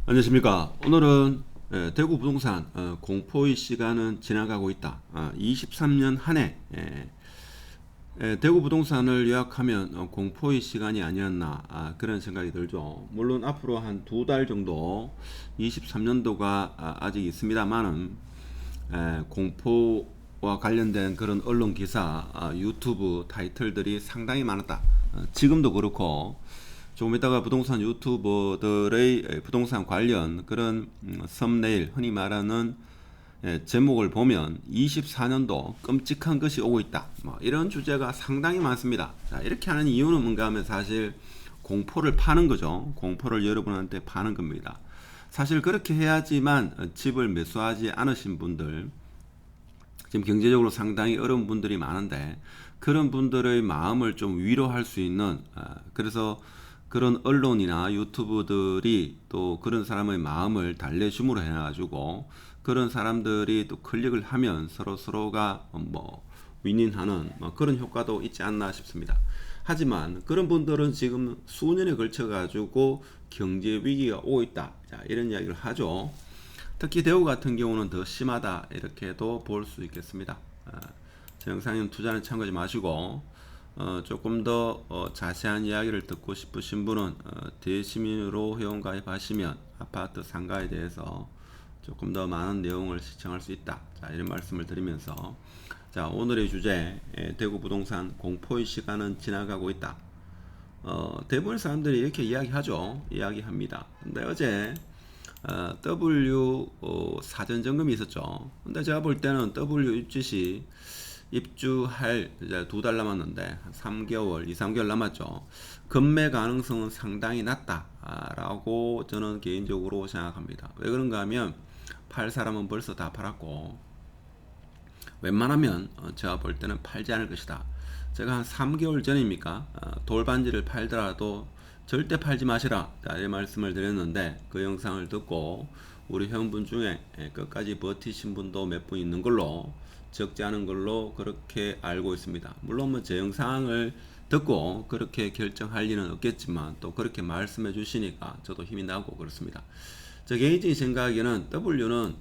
안녕하십니까. 오늘은 대구 부동산 공포의 시간은 지나가고 있다. 23년 한 해 대구 부동산을 요약하면 공포의 시간이 아니었나 그런 생각이 들죠. 물론 앞으로 한 두 달 정도 23년도가 아직 있습니다만은 공포와 관련된 그런 언론 기사, 유튜브 타이틀들이 상당히 많았다. 지금도 그렇고 조금 이따가 부동산 유튜버들의 부동산 관련 그런 썸네일, 흔히 말하는 제목을 보면 24년도 끔찍한 것이 오고 있다. 뭐 이런 주제가 상당히 많습니다. 자, 이렇게 하는 이유는 뭔가 하면 사실 공포를 파는 거죠. 공포를 여러분한테 파는 겁니다. 사실 그렇게 해야지만 집을 매수하지 않으신 분들, 지금 경제적으로 상당히 어려운 분들이 많은데 그런 분들의 마음을 좀 위로할 수 있는, 그래서 그런 언론이나 유튜브들이 또 그런 사람의 마음을 달래줌으로 해가지고 그런 사람들이 또 클릭을 하면 서로가 뭐 윈윈하는 뭐 그런 효과도 있지 않나 싶습니다. 하지만 그런 분들은 지금 수년에 걸쳐 가지고 경제 위기가 오고 있다. 자, 이런 이야기를 하죠. 특히 대우 같은 경우는 더 심하다, 이렇게도 볼 수 있겠습니다. 제 영상에는 투자는 참고하지 마시고 조금 더 자세한 이야기를 듣고 싶으신 분은 대시민으로 회원가입하시면 아파트 상가에 대해서 조금 더 많은 내용을 시청할 수 있다. 자, 이런 말씀을 드리면서, 자, 오늘의 주제, 대구 부동산 공포의 시간은 지나가고 있다. 대부분 사람들이 이렇게 이야기합니다. 근데 어제 W 사전 점검이 있었죠. 근데 제가 볼 때는 W 입주시 입주할 이제 두 달 남았는데 한 3개월, 2, 3개월 남았죠. 급매 가능성은 상당히 낮다라고 저는 개인적으로 생각합니다. 왜 그런가 하면 팔 사람은 벌써 다 팔았고 웬만하면 제가 볼 때는 팔지 않을 것이다. 제가 한 3개월 전입니까? 돌반지를 팔더라도 절대 팔지 마시라, 이 말씀을 드렸는데 그 영상을 듣고 우리 회원분 중에 끝까지 버티신 분도 몇 분 있는 걸로, 적지 않은 걸로 그렇게 알고 있습니다. 물론 뭐 제 영상을 듣고 그렇게 결정할 리는 없겠지만 또 그렇게 말씀해 주시니까 저도 힘이 나고 그렇습니다. 제 개인적인 생각에는 W는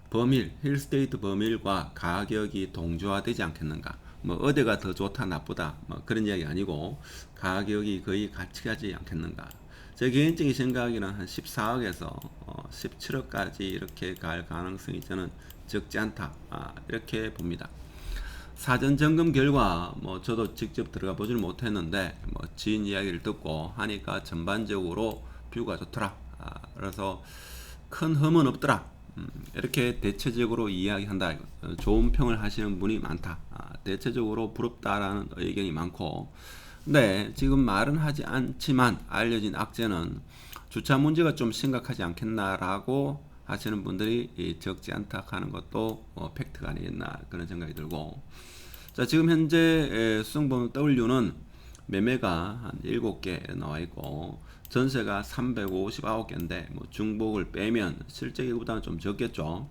범일, 힐스테이트 범일과 가격이 동조화되지 않겠는가. 뭐 어디가 더 좋다 나쁘다 뭐 그런 이야기 아니고 가격이 거의 같이 가지 않겠는가. 제 개인적인 생각에는 한 14억에서 17억까지 이렇게 갈 가능성이 저는 적지 않다, 이렇게 봅니다. 사전 점검 결과 뭐 저도 직접 들어가 보지는 못했는데 뭐 지인 이야기를 듣고 하니까 전반적으로 뷰가 좋더라. 그래서 큰 흠은 없더라. 이렇게 대체적으로 이야기한다. 좋은 평을 하시는 분이 많다. 대체적으로 부럽다라는 의견이 많고, 근데 지금 말은 하지 않지만 알려진 악재는 주차 문제가 좀 심각하지 않겠나라고 하시는 분들이 적지 않다 하는 것도 팩트가 아니겠나 그런 생각이 들고, 자, 지금 현재 수성범 W는 매매가 한 7개 나와 있고 전세가 359개인데 뭐 중복을 빼면 실제 기보다는 좀 적겠죠.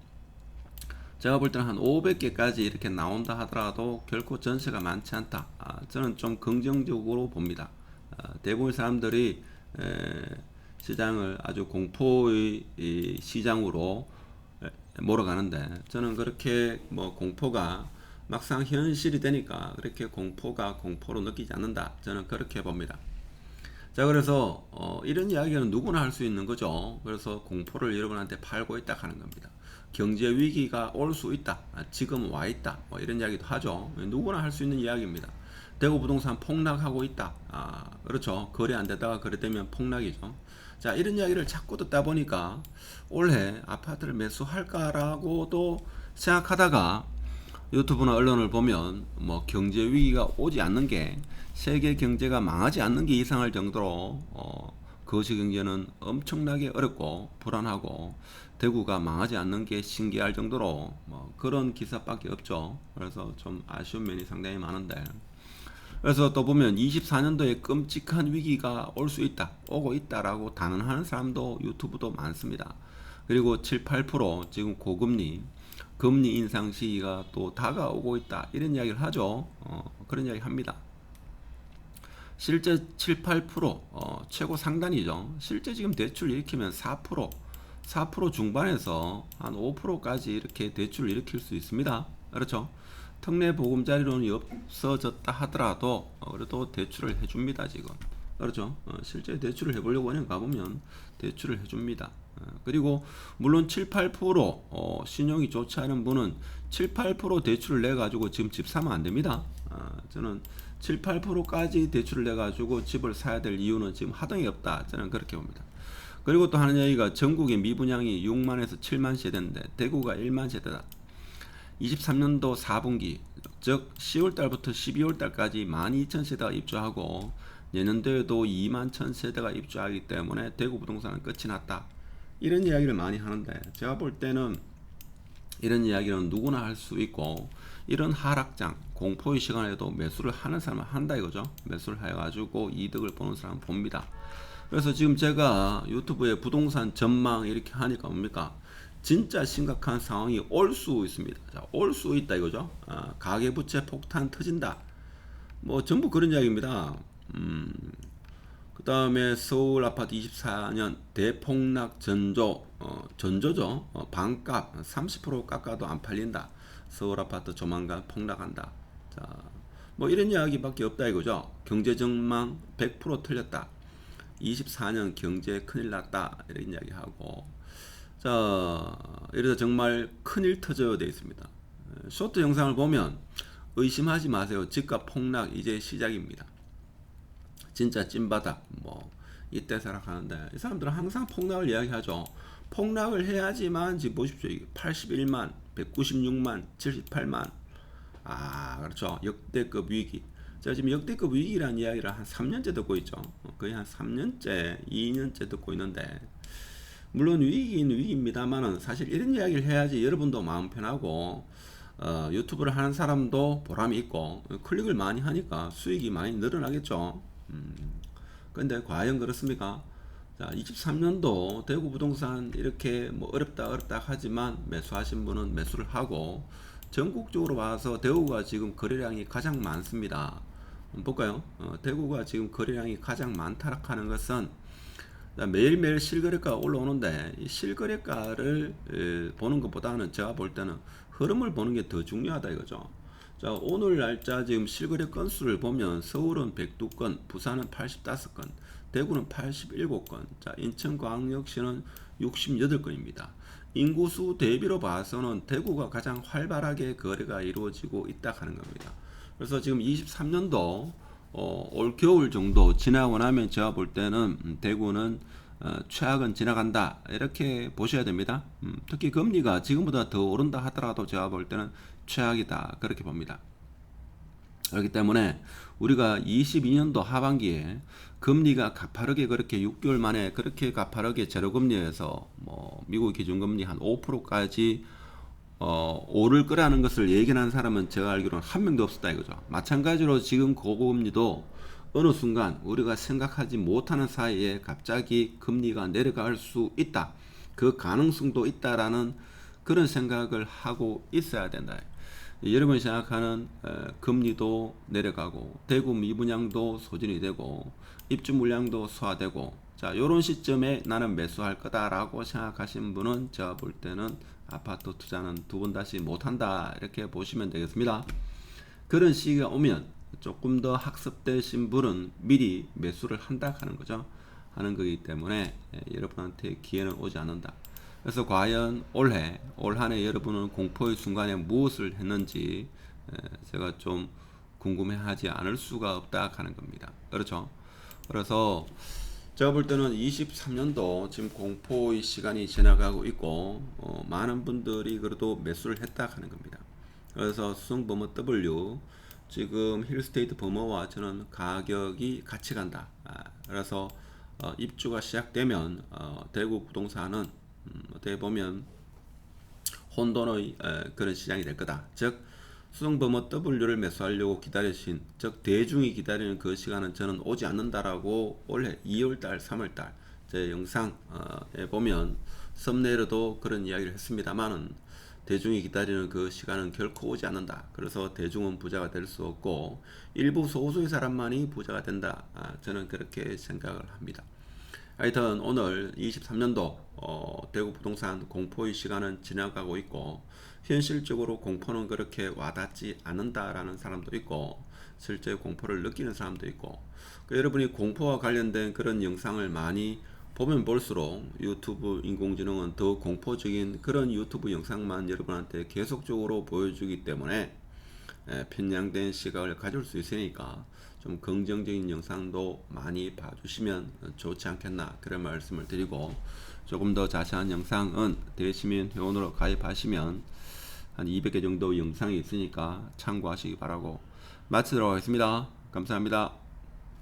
제가 볼 때는 한 500개까지 이렇게 나온다 하더라도 결코 전세가 많지 않다. 저는 좀 긍정적으로 봅니다. 대부분 사람들이 시장을 아주 공포의 시장으로 몰아가는데 저는 그렇게 뭐 공포가 막상 현실이 되니까 그렇게 공포가 공포로 느끼지 않는다. 저는 그렇게 봅니다. 자, 그래서 이런 이야기는 누구나 할 수 있는 거죠. 그래서 공포를 여러분한테 팔고 있다 하는 겁니다. 경제 위기가 올 수 있다, 지금 와 있다, 뭐 이런 이야기도 하죠. 누구나 할 수 있는 이야기입니다. 대구 부동산 폭락하고 있다. 그렇죠. 거래 안 되다가 거래되면 폭락이죠. 자, 이런 이야기를 자꾸 듣다 보니까 올해 아파트를 매수할까라고도 생각하다가 유튜브나 언론을 보면 뭐 경제 위기가 오지 않는 게, 세계 경제가 망하지 않는 게 이상할 정도로 거시 경제는 엄청나게 어렵고 불안하고 대구가 망하지 않는 게 신기할 정도로 뭐 그런 기사밖에 없죠. 그래서 좀 아쉬운 면이 상당히 많은데, 그래서 또 보면 24년도에 끔찍한 위기가 올 수 있다, 오고 있다라고 단언하는 사람도 유튜브도 많습니다. 그리고 7, 8% 지금 고금리, 금리 인상 시기가 또 다가오고 있다, 이런 이야기를 하죠. 그런 이야기 합니다. 실제 7, 8% 최고 상단이죠. 실제 지금 대출 일으키면 4% 중반에서 한 5%까지 이렇게 대출을 일으킬 수 있습니다. 그렇죠? 특례 보금자리론이 없어졌다 하더라도 그래도 대출을 해줍니다 지금. 그렇죠? 실제 대출을 해보려고 은행 가보면 대출을 해줍니다. 그리고 물론 7, 8% 신용이 좋지 않은 분은 7, 8% 대출을 내 가지고 지금 집 사면 안 됩니다. 저는 7, 8%까지 대출을 내 가지고 집을 사야 될 이유는 지금 하등이 없다. 저는 그렇게 봅니다. 그리고 또 하는 얘기가 전국의 미분양이 6만에서 7만 세대인데 대구가 1만 세대다. 23년도 4분기 즉 10월달부터 12월달까지 12,000세대가 입주하고 내년도에도 2만 1,000세대가 입주하기 때문에 대구 부동산은 끝이 났다. 이런 이야기를 많이 하는데 제가 볼 때는 이런 이야기는 누구나 할 수 있고 이런 하락장 공포의 시간에도 매수를 하는 사람은 한다 이거죠. 매수를 해가지고 이득을 보는 사람은 봅니다. 그래서 지금 제가 유튜브에 부동산 전망 이렇게 하니까 뭡니까? 진짜 심각한 상황이 올 수 있습니다. 자, 올 수 있다 이거죠. 가계부채 폭탄 터진다. 뭐 전부 그런 이야기입니다. 그 다음에 서울 아파트 24년 대폭락 전조죠. 반값 30% 깎아도 안 팔린다. 서울 아파트 조만간 폭락한다. 자, 뭐 이런 이야기밖에 없다 이거죠. 경제 전망 100% 틀렸다. 24년 경제 큰일 났다. 이런 이야기하고. 자, 이래서 정말 큰일 터져야 되어 있습니다. 쇼트 영상을 보면 의심하지 마세요. 집값 폭락 이제 시작입니다. 진짜 찐바닥 뭐 이때 살아가는데 이 사람들은 항상 폭락을 이야기하죠. 폭락을 해야지만 지금 보십시오. 81만, 196만, 78만. 그렇죠. 역대급 위기. 제가 지금 역대급 위기라는 이야기를 한 3년째 듣고 있죠. 거의 한 3년째, 2년째 듣고 있는데 물론 위기는 위기입니다만은 사실 이런 이야기를 해야지 여러분도 마음 편하고 유튜브를 하는 사람도 보람이 있고 클릭을 많이 하니까 수익이 많이 늘어나겠죠. 근데 과연 그렇습니까? 자, 23년도 대구 부동산 이렇게 뭐 어렵다 하지만 매수하신 분은 매수를 하고 전국적으로 봐서 대구가 지금 거래량이 가장 많습니다. 한번 볼까요? 대구가 지금 거래량이 가장 많다라는 것은 매일매일 실거래가가 올라오는데 이 실거래가를 보는 것보다는 제가 볼 때는 흐름을 보는 게 더 중요하다 이거죠. 자, 오늘 날짜 지금 실거래 건수를 보면 서울은 102건, 부산은 85건, 대구는 87건, 자, 인천광역시는 68건입니다. 인구수 대비로 봐서는 대구가 가장 활발하게 거래가 이루어지고 있다 하는 겁니다. 그래서 지금 23년도 올 겨울 정도 지나고 나면 제가 볼 때는 대구는 최악은 지나간다 이렇게 보셔야 됩니다. 특히 금리가 지금보다 더 오른다 하더라도 제가 볼 때는 최악이다 그렇게 봅니다. 그렇기 때문에 우리가 22년도 하반기에 금리가 가파르게 그렇게 6개월 만에 그렇게 가파르게 제로금리에서 뭐 미국 기준금리 한 5%까지 오를 거라는 것을 예견한 사람은 제가 알기로는 한 명도 없었다 이거죠. 마찬가지로 지금 고금리도 어느 순간 우리가 생각하지 못하는 사이에 갑자기 금리가 내려갈 수 있다. 그 가능성도 있다라는 그런 생각을 하고 있어야 된다. 여러분이 생각하는 금리도 내려가고 대구 미분양도 소진이 되고 입주 물량도 소화되고 자, 요런 시점에 나는 매수할 거다라고 생각하신 분은 제가 볼 때는 아파트 투자는 두 번 다시 못한다 이렇게 보시면 되겠습니다. 그런 시기가 오면 조금 더 학습되신 분은 미리 매수를 한다 하는 거죠. 하는 거기 때문에 여러분한테 기회는 오지 않는다. 그래서 과연 올 한 해 여러분은 공포의 순간에 무엇을 했는지 제가 좀 궁금해하지 않을 수가 없다 하는 겁니다. 그렇죠. 그래서 제가 볼 때는 23년도 지금 공포의 시간이 지나가고 있고 많은 분들이 그래도 매수를 했다 하는 겁니다. 그래서 수성버머 W 지금 힐스테이트 버머와 저는 가격이 같이 간다. 그래서 입주가 시작되면 대구 부동산은 어떻게 보면 혼돈의 그런 시장이 될 거다. 즉 수성버머 W를 매수하려고 기다리신 즉 대중이 기다리는 그 시간은 저는 오지 않는다라고 올해 2월달 3월달 제 영상에 보면 썸네일에도 그런 이야기를 했습니다만은 대중이 기다리는 그 시간은 결코 오지 않는다. 그래서 대중은 부자가 될 수 없고 일부 소수의 사람만이 부자가 된다. 저는 그렇게 생각을 합니다. 하여튼 오늘 23년도 대구 부동산 공포의 시간은 지나가고 있고 현실적으로 공포는 그렇게 와닿지 않는다라는 사람도 있고 실제 공포를 느끼는 사람도 있고 여러분이 공포와 관련된 그런 영상을 많이 보면 볼수록 유튜브 인공지능은 더 공포적인 그런 유튜브 영상만 여러분한테 계속적으로 보여주기 때문에 편향된 시각을 가질 수 있으니까 좀 긍정적인 영상도 많이 봐주시면 좋지 않겠나 그런 말씀을 드리고 조금 더 자세한 영상은 대시민 회원으로 가입하시면 한 200개 정도 영상이 있으니까 참고하시기 바라고 마치도록 하겠습니다. 감사합니다.